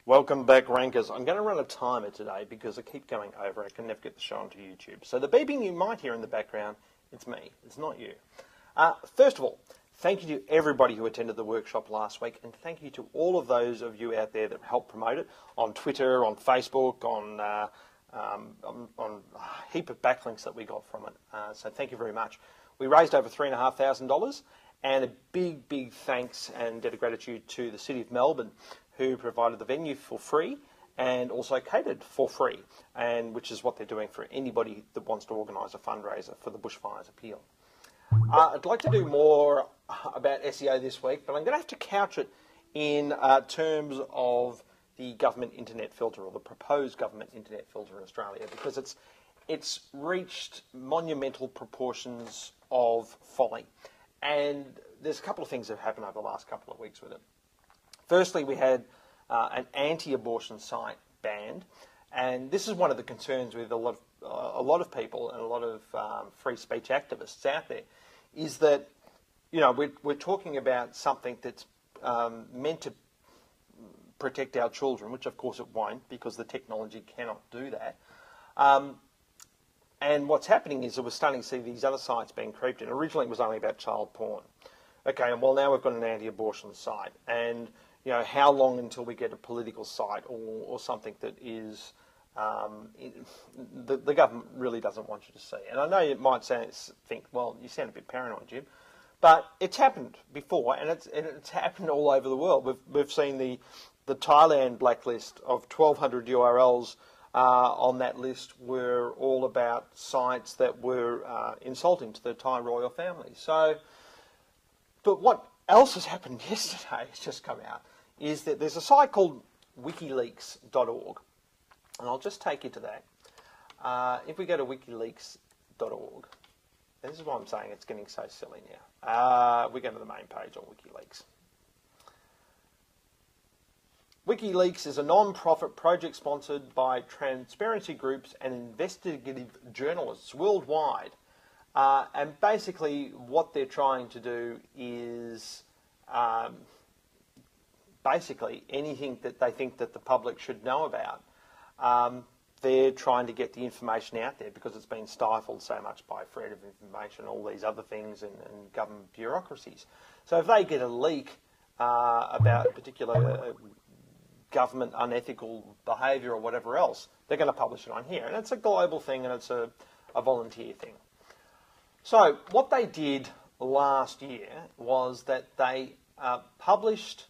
Welcome back, Rankers. I'm going to run a timer today because I keep going over. I can never get the show onto YouTube. So the beeping you might hear in the background, it's me. It's not you. First of all, thank you to everybody who attended the workshop last week, and thank you to all of those of you out there that helped promote it on Twitter, on Facebook, on a heap of backlinks that we got from it. So thank you very much. We raised over $3,500, and a big, big thanks and debt of gratitude to the City of Melbourne, who provided the venue for free and also catered for free, and which is what they're doing for anybody that wants to organise a fundraiser for the bushfires appeal. I'd like to do more about SEO this week, but I'm going to have to couch it in terms of the government internet filter, or the proposed government internet filter in Australia, because it's reached monumental proportions of folly. And there's a couple of things that have happened over the last couple of weeks with it. Firstly, we had an anti-abortion site banned, and this is one of the concerns with a lot of people and a lot of free speech activists out there, is that, you know, we're talking about something that's meant to protect our children, which of course it won't, because the technology cannot do that. And what's happening is that we're starting to see these other sites being creeped in. Originally it was only about child porn. Okay, and well, now we've got an anti-abortion site, and you know, how long until we get a political site or something that is the government really doesn't want you to see? And I know you might think, well, you sound a bit paranoid, Jim, but it's happened before, and it's happened all over the world. We've seen the Thailand blacklist of 1,200 URLs on that list were all about sites that were insulting to the Thai royal family. So, but what else has happened yesterday, has just come out, is that there's a site called Wikileaks.org, and I'll just take you to that. If we go to Wikileaks.org, this is why I'm saying it's getting so silly now. We go to the main page on Wikileaks. Wikileaks is a non-profit project sponsored by transparency groups and investigative journalists worldwide. And basically what they're trying to do is basically anything that they think that the public should know about. They're trying to get the information out there because it's been stifled so much by freedom of information, all these other things, and government bureaucracies. So if they get a leak about a particular government unethical behaviour or whatever else, they're going to publish it on here. And it's a global thing, and it's a volunteer thing. So what they did last year was that they published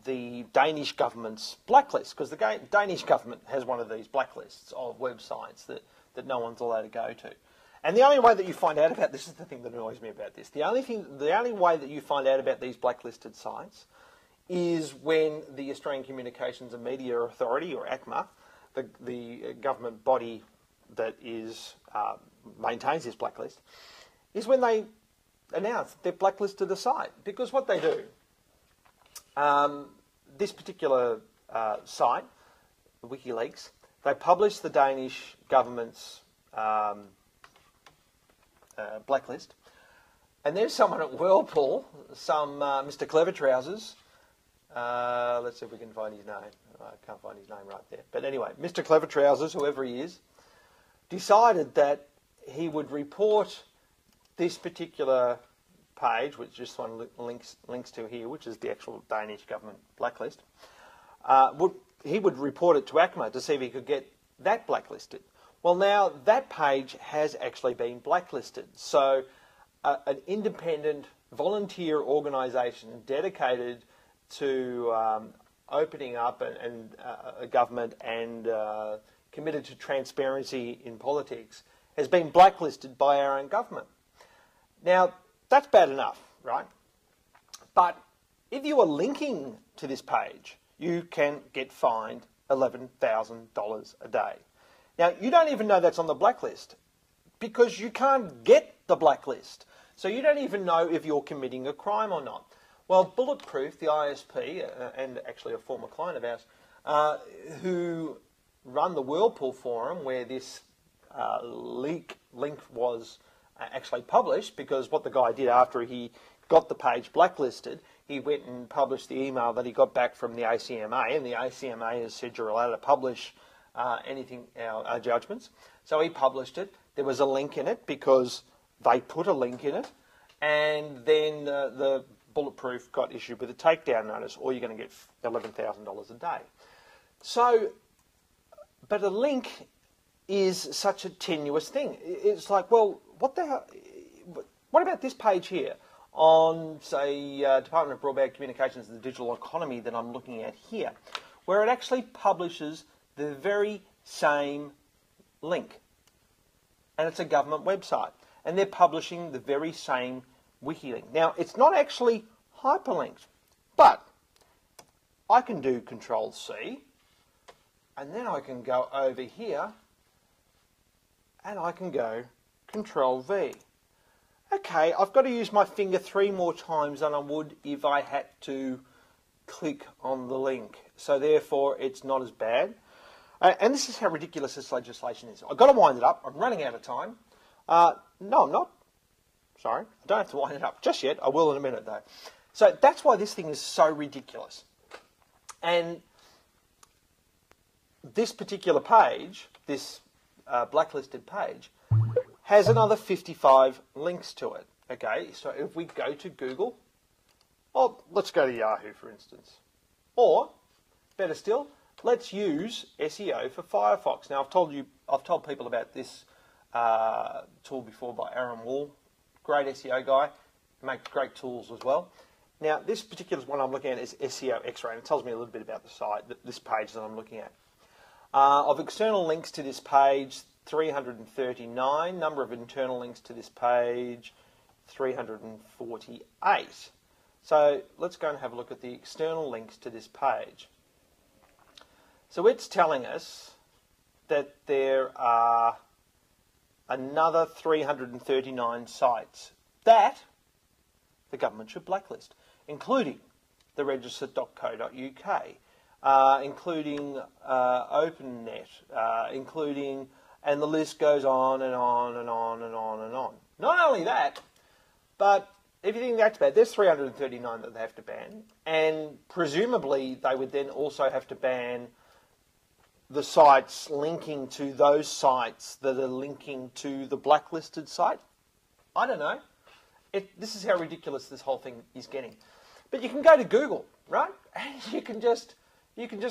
the Danish government's blacklist, because the Danish government has one of these blacklists of websites that no one's allowed to go to. And the only way that you find out about this is the thing that annoys me about this. The only way that you find out about these blacklisted sites is when the Australian Communications and Media Authority, or ACMA, the government body that is maintains this blacklist, is when they announce they've blacklisted the site. Because what they do, this particular site, WikiLeaks, they publish the Danish government's blacklist, and there's someone at Whirlpool, some Mr. Clever Trousers. Let's see if we can find his name. I can't find his name right there. But anyway, Mr. Clever Trousers, whoever he is, decided that he would report this particular page, which this one links to here, which is the actual Danish government blacklist. He would report it to ACMA to see if he could get that blacklisted. Well, now that page has actually been blacklisted. So an independent volunteer organisation dedicated to opening up a government and committed to transparency in politics has been blacklisted by our own government. Now, that's bad enough, right? But if you are linking to this page, you can get fined $11,000 a day. Now, you don't even know that's on the blacklist because you can't get the blacklist. So you don't even know if you're committing a crime or not. Well, Bulletproof, the ISP, and actually a former client of ours, who run the Whirlpool forum where this link was actually published, because what the guy did after he got the page blacklisted, he went and published the email that he got back from the ACMA, and the ACMA has said you're allowed to publish anything, our judgments. So he published it. There was a link in it because they put a link in it, and then the Bulletproof got issued with a takedown notice, or you're going to get $11,000 a day. So, but a link is such a tenuous thing. It's like, well, what the hell? What about this page here on, say, Department of Broadband Communications and the Digital Economy that I'm looking at here, where it actually publishes the very same link. And it's a government website. And they're publishing the very same wiki link. Now, it's not actually hyperlinked, but I can do Control-C, and then I can go over here, and I can go Control-V. Okay, I've got to use my finger 3 more times than I would if I had to click on the link. So therefore, it's not as bad. And this is how ridiculous this legislation is. I've got to wind it up. I'm running out of time. No, I'm not. Sorry, I don't have to wind it up just yet. I will in a minute, though. So that's why this thing is so ridiculous. And this particular page, this blacklisted page, has another 55 links to it. Okay, so if we go to Google, or let's go to Yahoo, for instance. Or, better still, let's use SEO for Firefox. Now, I've told people about this tool before by Aaron Wall, great SEO guy, makes great tools as well. Now, this particular one I'm looking at is SEO X-Ray, and it tells me a little bit about the site, this page that I'm looking at. Of external links to this page, 339. Number of internal links to this page, 348. So let's go and have a look at the external links to this page. So it's telling us that there are another 339 sites that the government should blacklist, including the register.co.uk, including OpenNet, including, and the list goes on and on and on and on and on. Not only that, but if you think that's bad, there's 339 that they have to ban, and presumably they would then also have to ban the sites linking to those sites that are linking to the blacklisted site. I don't know. This is how ridiculous this whole thing is getting. But you can go to Google, right? And you can just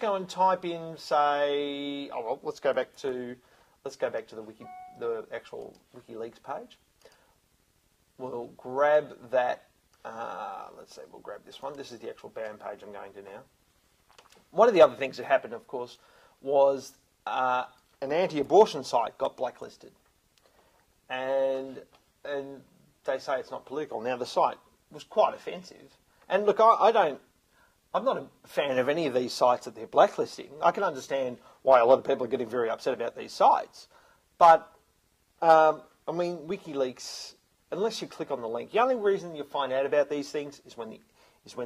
go and type in, say, oh well, let's go back to the actual WikiLeaks page. We'll grab that. Let's say we'll grab this one. This is the actual ban page I'm going to now. One of the other things that happened, of course, was an anti-abortion site got blacklisted, and they say it's not political. Now the site was quite offensive, and look, I'm not a fan of any of these sites that they're blacklisting. I can understand why a lot of people are getting very upset about these sites, but I mean, WikiLeaks, unless you click on the link, the only reason you find out about these things is when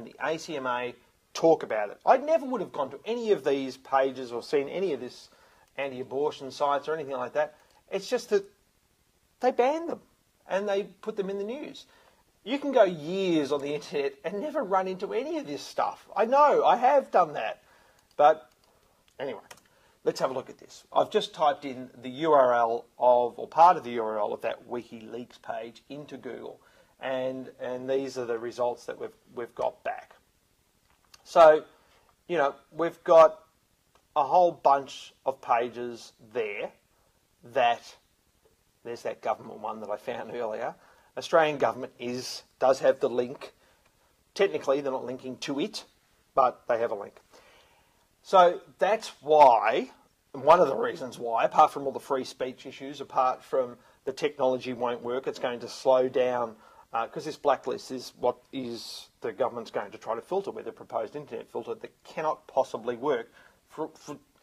the ACMA talk about it. I never would have gone to any of these pages or seen any of this anti-abortion sites or anything like that. It's just that they banned them and they put them in the news. You can go years on the internet and never run into any of this stuff. I know, I have done that. But anyway, let's have a look at this. I've just typed in the URL of, or part of the URL of that WikiLeaks page into Google, and these are the results that we've got back. So, you know, we've got a whole bunch of pages there that, there's that government one that I found earlier. Australian government does have the link. Technically, they're not linking to it, but they have a link. So that's why, one of the reasons why, apart from all the free speech issues, apart from the technology won't work, it's going to slow down, because this blacklist is what is the government's going to try to filter with a proposed internet filter that cannot possibly work,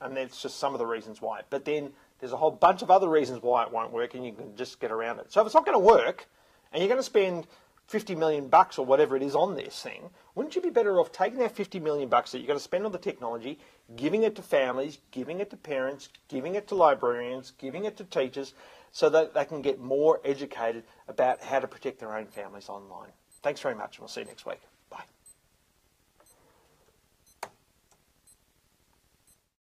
and that's just some of the reasons why. But then there's a whole bunch of other reasons why it won't work, and you can just get around it. So if it's not going to work, and you're going to spend $50 million or whatever it is on this thing, wouldn't you be better off taking that $50 million that you're going to spend on the technology, giving it to families, giving it to parents, giving it to librarians, giving it to teachers, so that they can get more educated about how to protect their own families online? Thanks very much, and we'll see you next week.